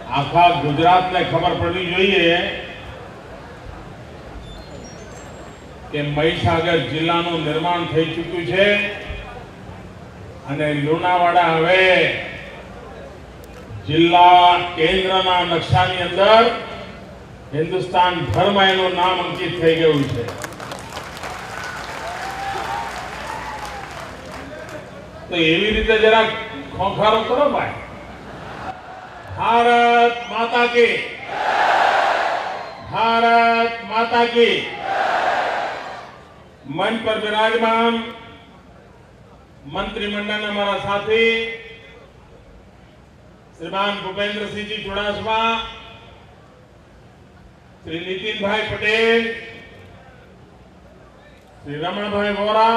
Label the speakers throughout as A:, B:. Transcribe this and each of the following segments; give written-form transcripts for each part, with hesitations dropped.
A: આખા ગુજરાતને ખબર પડવી જોઈએ કે મહીસાગર જિલ્લાનું નિર્માણ થઈ ચૂક્યું છે અને લુણાવાડા હવે જિલ્લા કેન્દ્રના નકશાની અંદર હિન્દુસ્તાન ભરમાં એનું નામ અંકિત થઈ ગયું છે। તો એવી રીતે જરા ખોખારો કરો ભાઈ। भारत माता की, भारत माता की। मंच पर विराजमान मंत्रिमंडल हमारा साथी श्रीमान भूपेंद्र सिंह जी चुड़ासमा, श्री नितिन भाई पटेल, श्री रमण भाई वोरा,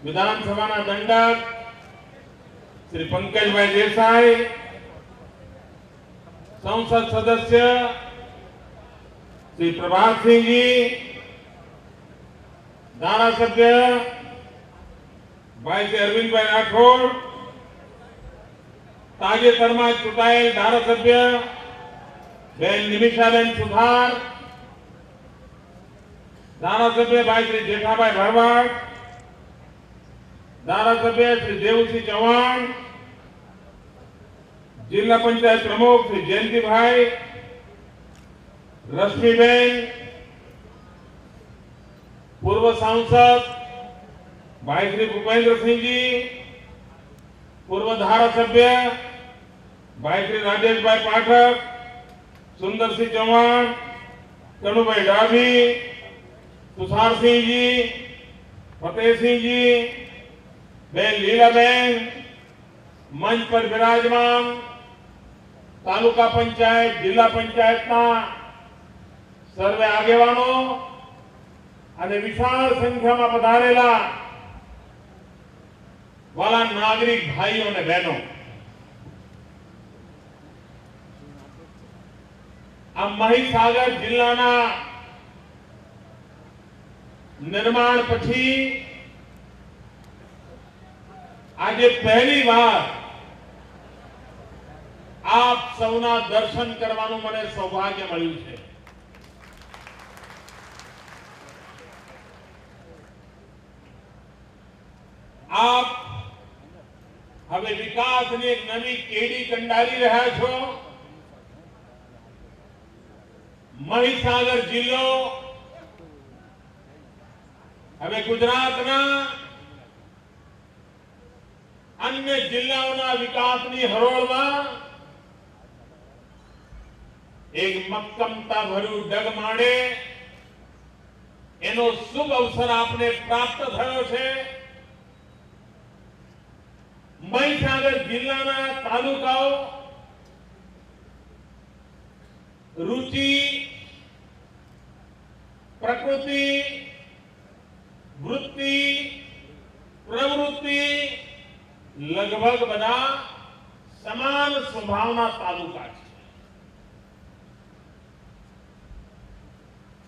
A: विधानसभा दंडक श्री पंकज भाई देसाई, संसद सदस्य श्री प्रभात सिंह जी, धारासभ्य भाई श्री अरविंद भाई राठौड़, ताजेतरमा चूंटाયેલ धारासभ्य बेन निमिषाबेन सुथार, धारासभ्य भाई श्री जेठाभाई भरवाड़, धारासभ्य श्री देवसिंह चौहान, जिला पंचायत प्रमुख श्री जयंती भाई, रश्मिबेन, पूर्व सांसद भाई श्री भूपेंद्र सिंह जी, पूर्व धारासभ्य भाई श्री राजेश भाई पाठक, सुंदर सिंह चौहान, कनुभाई डाभी, तुषार सिंह जी, फतेह सिंह जी, बेन लीलाबेन, मंच पर विराजमान तालुका पंचायत जिला पंचायतना सर्वे आगेवानो અને વિશાળ સંખ્યામાં પધારેલા વાલા નાગરિક ભાઈઓ અને બહેનો, આ મહીસાગર જિલ્લાના નિર્માણ પછી આજે પહેલી વાર આપ સૌના દર્શન કરવાનું મને સૌભાગ્ય મળ્યું છે। આપ હવે વિકાસની એક નવી કેડી કંડારી રહ્યા છો। મહીસાગર જિલ્લો હવે ગુજરાતના अन्य जिल्लाओना विकासनी हरोळमां एक मक्कमता भर्યું डग माणे एनो शुभ अवसर आपने प्राप्त थयो छे। महीसागर जिल्लाना तालुकाओ रुचि, प्रकृति, वृत्ति, प्रवृत्ति लगभग बधा समान स्वभावना तालुका है।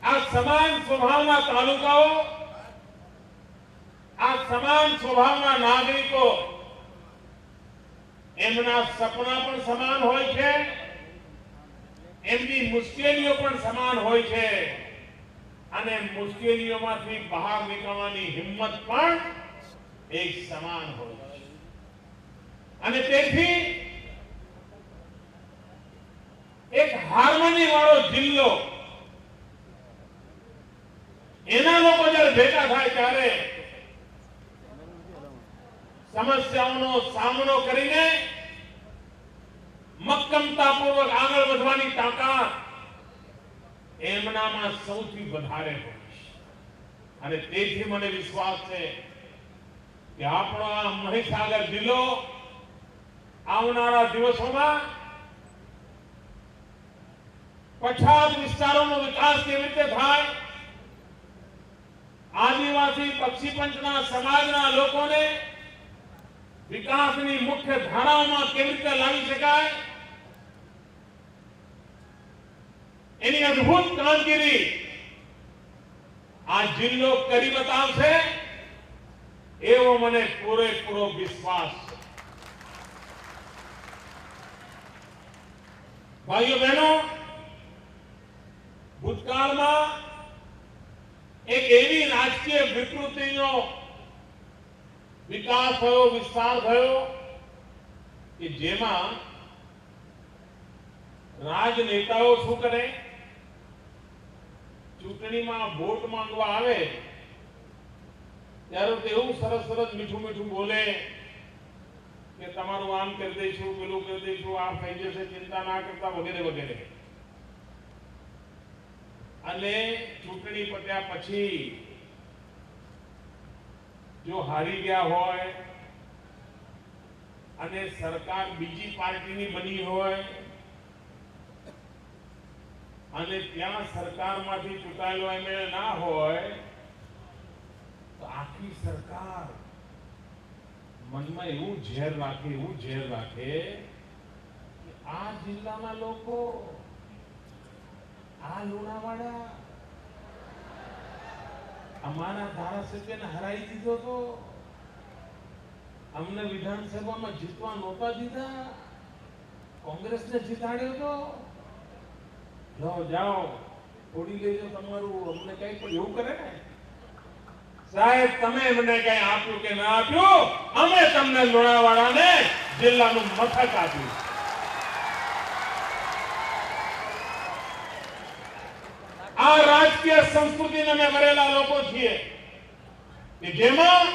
A: आ समान स्वभावना तालुकाओ, आ समान स्वभावना नागरिको एमना सपना पण समान होय छे, एमनी मुश्केलीओ पण समान होय छे अने मुश्केलीओमांथी बहार निकळवानी हिम्मत पण एक समान होय छे। અને તેથી એક હાર્મની વાળો જિલ્લો એના લોકો જ્યારે ભેગા થાય ત્યારે સમસ્યાઓનો સામનો કરીને મક્કમતાપૂર્વક આગળ વધવાની તાકાત એમનામાં સૌથી વધારે હોય છે। અને તેથી મને વિશ્વાસ છે કે આપણો આ મહીસાગર જિલ્લો આવનારા દિવસોમાં પછાત વિસ્તારોનો વિકાસ કેવી રીતે થાય, આદિવાસી પક્ષી પંચના સમાજના લોકોને વિકાસની મુખ્ય ધારાઓમાં કેવી રીતે લાવી શકાય, એની અદ્ભુત કામગીરી આ જિલ્લો કરી બતાવશે એવો મને પૂરેપૂરો વિશ્વાસ છે। ભાઈઓ બહેનો, ભૂતકાળમાં એક એવી રાજકીય વિકૃતિનો વિકાસ થયો, વિસ્તાર થયો કે જેમાં રાજનેતાઓ શું કરે, ચૂંટણીમાં વોટ માંગવા આવે ત્યારે તો એવું સરસ સરસ મીઠું મીઠું બોલે કે તમારું આમ કરી દઈશું, પેલું કરી દઈશું, આ થઈ જશે, ચિંતા ના કરતા, વગેરે વગેરે. અને ચૂંટણી પત્યા પછી જો હારી ગયા હોય અને સરકાર બીજી પાર્ટીની બની હોય અને ત્યાં સરકારમાંથી ચૂંટાયેલો એમએલએ ના હોય તો આખી સરકાર મનમાં એવું ઝેર રાખે કે આ જિલ્લાના લોકો, આ લુણાવાડા અમારા ધારાસભ્યને હરાઈ દીધો તો, અમને વિધાનસભામાં જીતવા નહોતા દીધા, કોંગ્રેસને જીતાડ્યો તો, જાઓ થોડી લેજો તમારું, અમને કઈ પણ એવું કરે ને. સાહેબ, તમે મને કઈ આપ્યું કે ના આપ્યું, અમે તમને લુણાવાડાને જિલ્લાનું મથક આપ્યું. આ રાજકીય સંસ્કૃતિને અમે ભરેલા લોકો છીએ કે જેમાં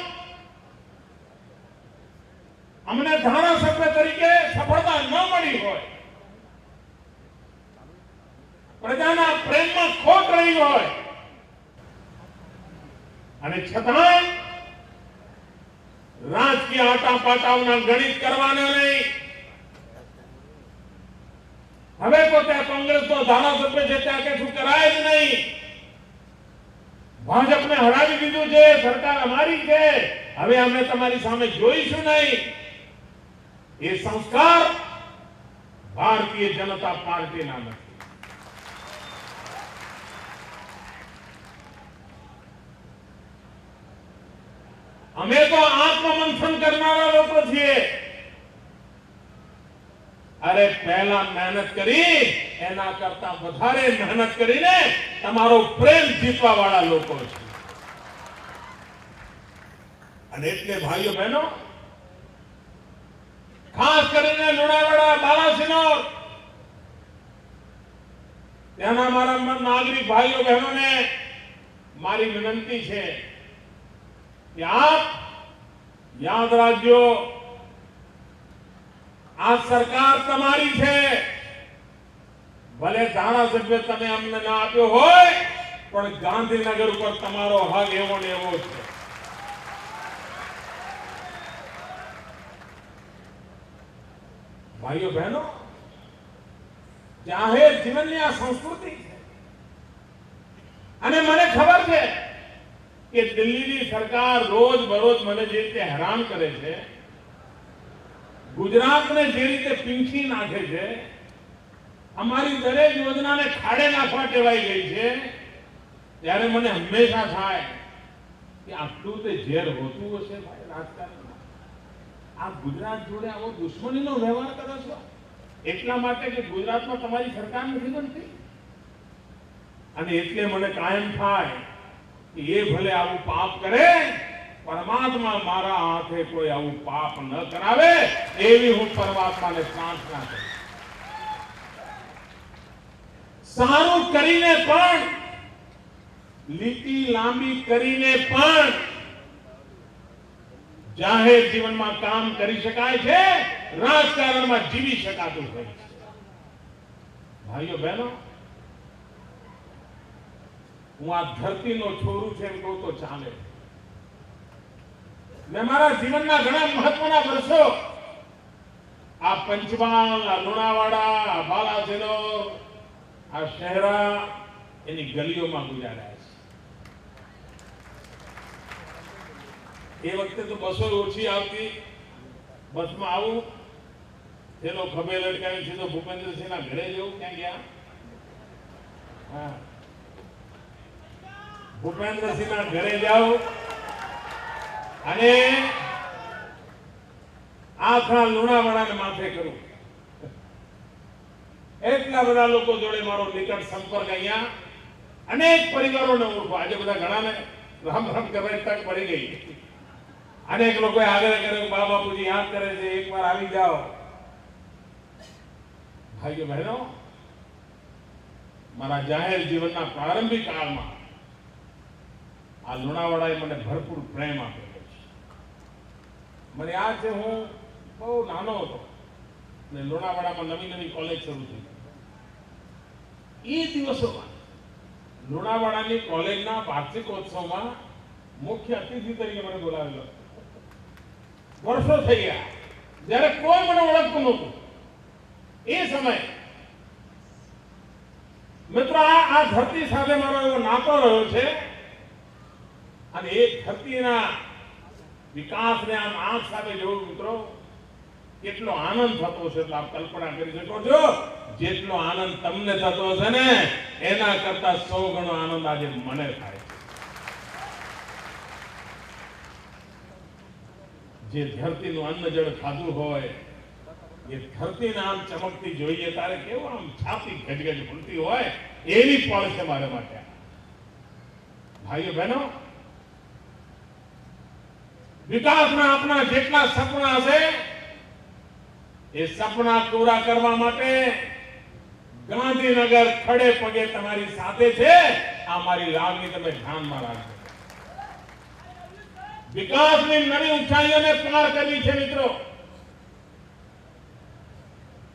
A: અમને ધારાસભ્ય તરીકે સફળતા ન મળી હોય, પ્રજાના પ્રેમમાં ખોટ રહી હોય, અને છતાં રાજકીય આટાપાટાઓના ગણિત કરવાના નહીં. હવે તો ત્યાં કોંગ્રેસનો ધારાસભ્ય છે, ત્યાં કશું કરાય જ નહીં. ભાજપને હરાવી દીધું છે, સરકાર અમારી છે, હવે અમે તમારી સામે જોઈશું નહીં. એ સંસ્કાર ભારતીય જનતા પાર્ટીના નથી. અમે તો આત્મમંથન કરનારા લોકો છીએ. અરે પહેલા મહેનત કરી, એના કરતા વધારે મહેનત કરીને તમારો પ્રેમ જીતવા વાળા લોકો છે. અને એટલે ભાઈઓ બહેનો, ખાસ કરીને લુણાવાડા, બાલાસિનોર, ત્યાંના મારા નાગરિક ભાઈઓ બહેનોને મારી વિનંતી છે કે આપ યાદ રાખજો, આ સરકાર તમારી છે. ભલે ધારાસભ્ય તમે અમને ના આપ્યો હોય, પણ ગાંધીનગર ઉપર તમારો હક એવો ને એવો છે. ભાઈઓ બહેનો, જાહેર જીવનની આ સંસ્કૃતિ છે. અને મને ખબર છે કે દિલ્હીની સરકાર રોજ બરોજ મને જે રીતે હેરાન કરે છે, ગુજરાતને જે રીતે પીંછી નાખે છે, અમારી દરેક યોજનાને ખાડે નાખવા ટેવાઈ ગઈ છે, ત્યારે મને હંમેશા થાય કે આટલું તે ઝેર હોતું હશે ભાઈ રાજકારણમાં. આ ગુજરાત જોડે આવો દુશ્મનીનો વ્યવહાર કરો છો એટલા માટે કે ગુજરાતમાં તમારી સરકાર નથી બનતી. અને એટલે મને કાયમ થાય કે એ ભલે આવું પાપ કરે, પરમાત્મા મારા હાથે કોઈ આવું પાપ ન કરાવે, એવી હું પરમાત્માને પ્રાર્થના કરું. સારું કરીને પણ, લીટી લાંબી કરીને પણ જાહેર જીવનમાં કામ કરી શકાય છે, રાજકારણમાં જીવી શકાતું હોય છે. ભાઈઓ બહેનો, હું આ ધરતીનો છોરું છે એમ કહું તો ચાલે. મેં મારા જીવનના ઘણા મહત્વના વર્ષો આ પંચમહાલ, આ લુણાવાડા, આ બાલાસિનોર, આ શહેરા, એની ગલીઓમાં ગુજાર્યા છે. એ વખતે તો બસો ઓછી આવતી. બસમાં આવું, પેલો ખભે લટકાવી સીધો ભૂપેન્દ્રસિંહના ઘરે જવું. ક્યાં ગયા? હા, ભૂપેન્દ્રસિંહના ઘરે જાઓ અને આખા લુણાવાડાને માથે કરું. એટલા બધા લોકો જોડે મારો નિકટ સંપર્ક અહીંયા અનેક પરિવારોને ઓળખો. આજે બધા ઘણાને રામ રામ કરવાની તક પડી ગઈ. અનેક લોકોએ આગ્રહ કર્યો બા બાપુજી યાદ કરે છે, એકવાર આવી જાઓ. ભાઈઓ બહેનો, મારા જાહેર જીવનના પ્રારંભિક કાળમાં આ લુણાવાડાએ મને ભરપૂર પ્રેમ આપ્યો છે. મને યાદ છે, હું બહુ નાનો હતો ને લુણાવાડામાં નવી નવી કોલેજ શરૂ થઈ. એ દિવસોમાં લુણાવાડાની કોલેજના વાર્ષિકોત્સવમાં મુખ્ય અતિથિ તરીકે મને બોલાવેલો. વર્ષો થઈ ગયા જ્યારે કોઈ મને ઓળખતું નહોતું. એ સમય મિત્રો આ ધરતી સાથે મારો એવો નાતો રહ્યો છે અને એ ધરતીના વિકાસને આમ આંખ સાથે જોયું મિત્રો, કેટલો આનંદ થતો છે એટલે આપ કલ્પના કરી શકો છો. જેટલો આનંદ તમને થતો છે ને એના કરતા 100 ગણો આનંદ આજે મને થાય છે. જે ધરતીનું અન્ન જળ ખાધું હોય એ ધરતીને આમ ચમકતી જોઈએ ત્યારે કેવું આમ છાતી ગજગજ ભૂલતી હોય એવી પળ છે મારા માટે. ભાઈઓ બહેનો, વિકાસના આપણા જેટલા સપના છે એ સપના પૂરા કરવા માટે ગાંધીનગર ખડે પગે તમારી સાથે છે. આ મારી લાગણી તમે ધ્યાનમાં રાખજો. વિકાસની નવી ઊંચાઈઓને પાર કરવી છે મિત્રો.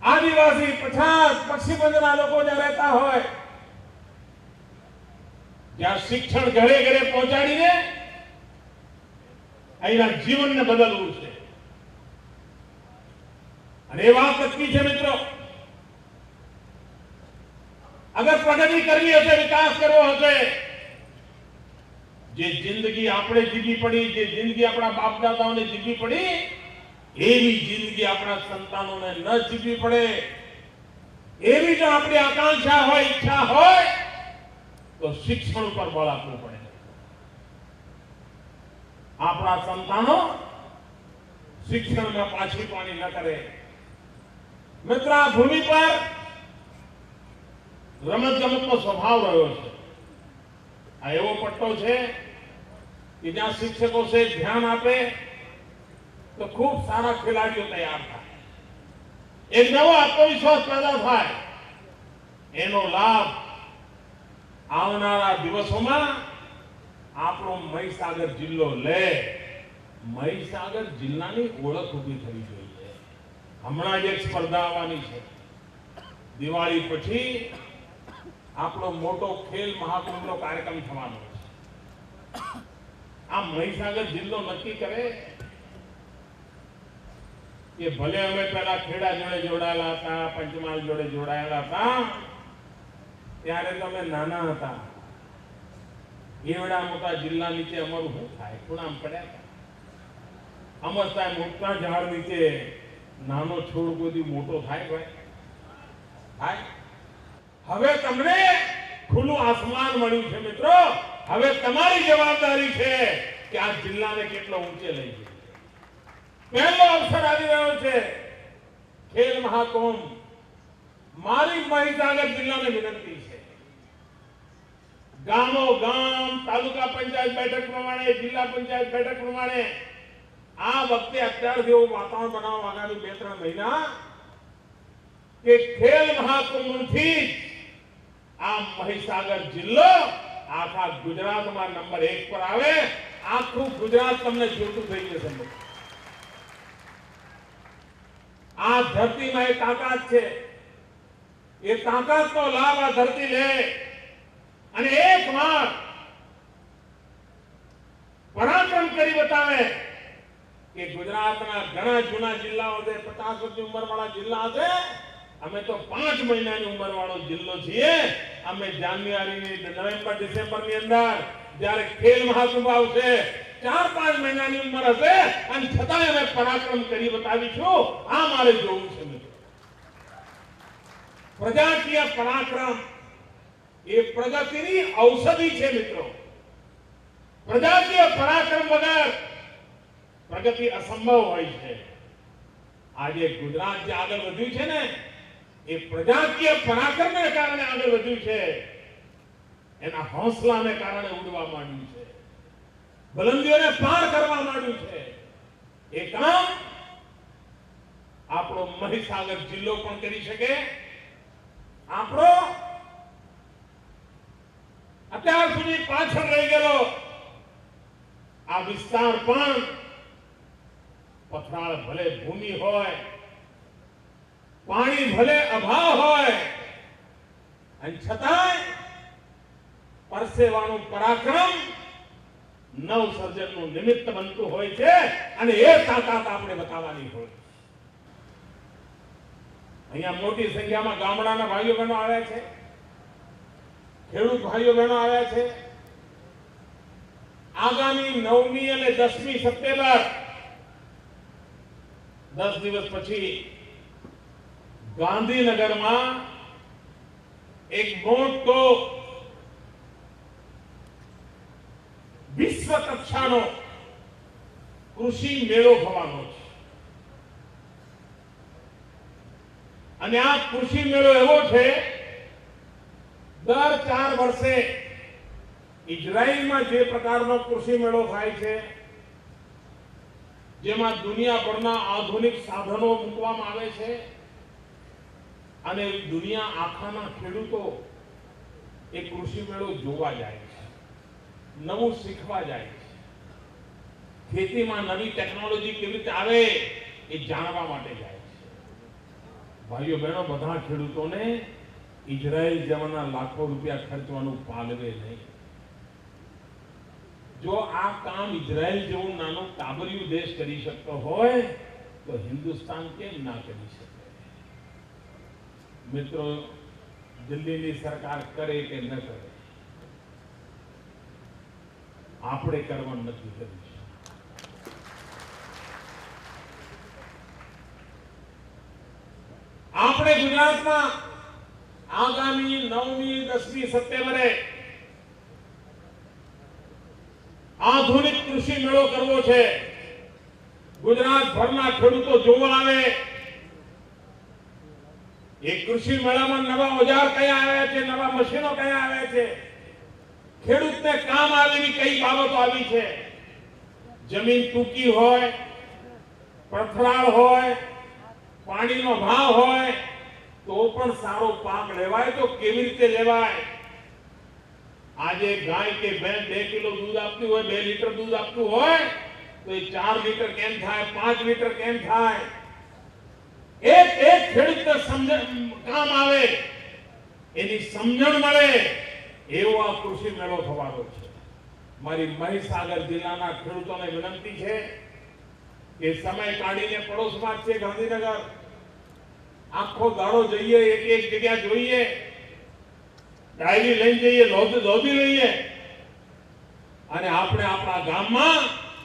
A: આદિવાસી, પછાત, પક્ષીબંધના લોકો જ્યાં રહેતા હોય, જ્યાં શિક્ષણ ઘરે ઘરે પહોંચાડીને અહીંના જીવનને બદલવું છે. અને એ વાત નક્કી છે મિત્રો, અગર પ્રગતિ કરવી હશે, વિકાસ કરવો હશે, જે જિંદગી આપણે જીવી પડી, જે જિંદગી આપણા બાપ દાદાઓને જીવી પડી, એવી જિંદગી આપણા સંતાનોને ન જીવવી પડે, એવી જો આપણી આકાંક્ષા હોય, ઈચ્છા હોય તો શિક્ષણ ઉપર બળ આપવું પડે. આપણા સંતાનો શિક્ષણમાં પાછી પાણી ન કરે. મિત્ર, આ ભૂમિ પર રમત ગમતનો સ્વભાવ રહ્યો છે. આ એવો પટ્ટો છે કે જ્યાં શિક્ષકો છે ધ્યાન આપે તો ખૂબ સારા ખેલાડીઓ તૈયાર થાય, એક નવો આત્મવિશ્વાસ પેદા થાય. એનો લાભ આવનારા દિવસોમાં આપણો મહીસાગર જિલ્લો લે. મહીસાગર જિલ્લાની ઓળખ ઊભી થવી જોઈએ. હમણાં જ એક સ્પર્ધા આવવાની છે. દિવાળી પછી આપણો મોટો ખેલ મહાકુંભનો કાર્યક્રમ થવાનો છે. આ મહીસાગર જિલ્લો નક્કી કરે કે ભલે અમે પહેલા ખેડા જોડે જોડાયેલા હતા, પંચમહાલ જોડે જોડાયેલા હતા, ત્યારે તો અમે નાના હતા. એવડા મોટા જિલ્લા નીચે અમારું શું થાય? ખૂણામ પડ્યા હતા. અમસ્તા મોટા ઝાડ નીચે નાનો છોડ કોઈ મોટો થાય ભાઈ? થાય? હવે તમને ખુલ્લું આસમાન મળ્યું છે મિત્રો. હવે તમારી જવાબદારી છે કે આ જિલ્લાને કેટલો ઊંચે લઈ જાય. પહેલો અવસર આવી રહ્યો છે ખેલ મહાકુંભ. મારી મહીસાગર જિલ્લાને વિનંતી છે, ગામો ગામ, તાલુકા પંચાયત બેઠક પ્રમાણે, જિલ્લા પંચાયત બેઠક પ્રમાણે આ વખતે અત્યારથી એવું વાતાવરણ બનાવો આગામી 2-3 મહિના કે ખેલ મહાકુંભથી આ મહીસાગર જિલ્લો આખા ગુજરાતમાં નંબર 1 પર આવે. આખું ગુજરાત તમને જોતું થઈ જશે. આ ધરતીમાં એક તાકાત છે. એ તાકાતનો લાભ આ ધરતી લે અને એકવાર પરાક્રમ કરી બતાવે કે ગુજરાતના ઘણા જૂના જિલ્લાઓ છે, 50 વર્ષની ઉંમરવાળા જિલ્લા છે. અમે તો 5 મહિનાની ઉંમરવાળો જિલ્લો છીએ. અમે જાન્યુઆરી, નવેમ્બર, ડિસેમ્બરની અંદર જ્યારે ખેલ મહાકુંભ આવશે, 4-5 મહિનાની ઉંમર હશે અને છતાંય અમે પરાક્રમ કરી બતાવીશું. આ મારે જોવું છે મિત્રો. પ્રજાકીય પરાક્રમ એ પ્રગતિની ઔષધિ છે મિત્રો. પ્રજાકીય પરાક્રમ વગર પ્રગતિ અસંભવ હોય છે. આજે ગુજરાત જે આગળ વધ્યું છે ને એ પ્રજાકીય પરાક્રમને કારણે આગળ વધ્યું છે, એના હૌસલાને કારણે ઉડવા માંડ્યું છે, બુલંદીઓને પાર કરવા માંડ્યું છે. એ કામ આપણો મહીસાગર જિલ્લો પણ કરી શકે. આપણો અત્યાર સુધી પાછળ રહી ગયેલો આ વિસ્તાર પણ પથરાળ ભલે ભૂમિ હોય, પાણી ભલે અભાવ હોય, અને છતાંય પરસેવાનું પરાક્રમ નવસર્જનનું નિમિત્ત બનતું હોય છે, અને એ તાકાત આપણે બતાવવાની હોય. અહીંયા મોટી સંખ્યામાં ગામડાના ભાઈઓ બહેનો આવ્યા છે, ખેડૂત ભાઈઓ બહેનો આવ્યા છે. આગામી 9મી અને 10મી સપ્ટેમ્બર 10 દિવસ પછી ગાંધીનગરમાં એક મોટો વિશ્વ કક્ષાનો કૃષિ મેળો થવાનો છે. અને આ કૃષિ મેળો એવો છે, દર 4 વર્ષે ઇઝરાયલમાં જે પ્રકારનો કૃષિ મેળો થાય છે, જેમાં દુનિયાભરના આધુનિક સાધનો મૂકવામાં આવે છે અને દુનિયા આખાના ખેડૂતો એ કૃષિ મેળો જોવા જાય છે, નવું શીખવા જાય છે, ખેતીમાં નવી ટેકનોલોજી કેવી રીતે આવે એ જાણવા માટે જાય છે. ભાઈઓ બહેનો, બધા ખેડૂતોને ઇઝરાયલ જવાના લાખો રૂપિયા ખર્ચવાનું પાલવે નહીં. જો આ કામ ઇઝરાયલ જેવું નાનું કાબરિયું દેશ કરી શકતો હોય તો હિન્દુસ્તાન કેમ ના કરી શકે? મિત્રો, દિલ્હીની સરકાર કરે કે ન કરે, આપણે કરવાનું નથી કર્યું. આપણે ગુજરાતમાં આગામી 9મી 10મી સપ્ટેમ્બરે આધુનિક કૃષિ મેળો કરવો છે. ગુજરાતભરના ખેડૂતો જોવા આવે. એ કૃષિ મેળામાં નવા ઓજાર કયા આવ્યા છે, નવા મશીનો કયા આવ્યા છે, ખેડૂતને કામ આવે એવી કઈ બાબતો આવી છે. જમીન ટૂંકી હોય, પથરાળ હોય, પાણીનો ભાવ હોય તો પણ સારો પાક લેવાય તો કેવી રીતે લેવાય? આજે ગાય કે ભેંસ 2 કિલો દૂધ આપતી હોય, 2 લીટર દૂધ આપતું હોય તો એ 4 લીટર કેમ થાય, 5 લીટર કેમ થાય? એક ખેડૂતને કામ આવે, એની સમજણ મળે એવો આ કૃષિ મેળો થવાનો છે. મારી મહીસાગર જિલ્લાના ખેડૂતોને વિનંતી છે કે સમય કાઢીને પડોશમાં છે ગાંધીનગર, આખો દાડો જઈએ, એક જગ્યા જોઈએ, ડાયરી લઈને જઈએ, લોધી લઈએ અને આપણે આપણા ગામમાં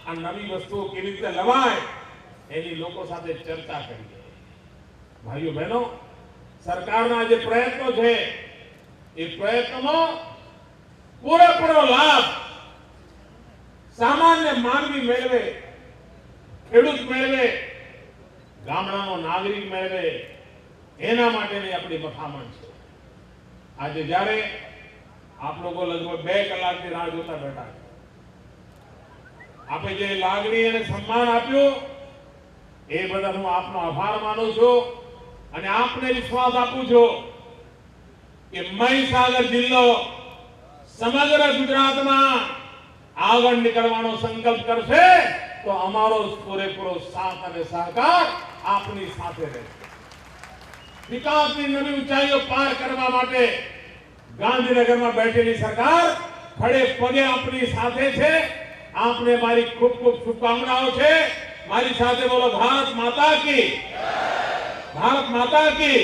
A: આ નવી વસ્તુઓ કેવી રીતે લવાય એની લોકો સાથે ચર્ચા કરીએ. ભાઈઓ બહેનો, સરકારના જે પ્રયત્નો છે એ પ્રયત્નનો પૂરેપૂરો લાભ સામાન્ય માનવી મેળવે, ખેડૂત મેળવે, ગામડાનો નાગરિક મેળવે, એના માટેની આપણી મથામણ છે. આજે જ્યારે આપ લોકો લગભગ 2 કલાકથી રાહ જોતા બેઠા છે, આપણે જે લાગણી અને સન્માન આપ્યું એ બદલ હું આપનો આભાર માનું છું અને આપને વિશ્વાસ આપું છું કે મહીસાગર જિલ્લો સમગ્ર ગુજરાતમાં આગળ નીકળવાનો સંકલ્પ કરશે તો અમારો પૂરેપૂરો સાથ અને સહકાર આપની સાથે રહેશે. વિકાસની નવી ઊંચાઈઓ પાર કરવા માટે ગાંધીનગરમાં બેઠેલી સરકાર ખડે પગે આપણી સાથે છે. આપને મારી ખૂબ ખૂબ શુભકામનાઓ છે. મારી સાથે બોલો, ભારત માતા કી, ભારત માતા કી.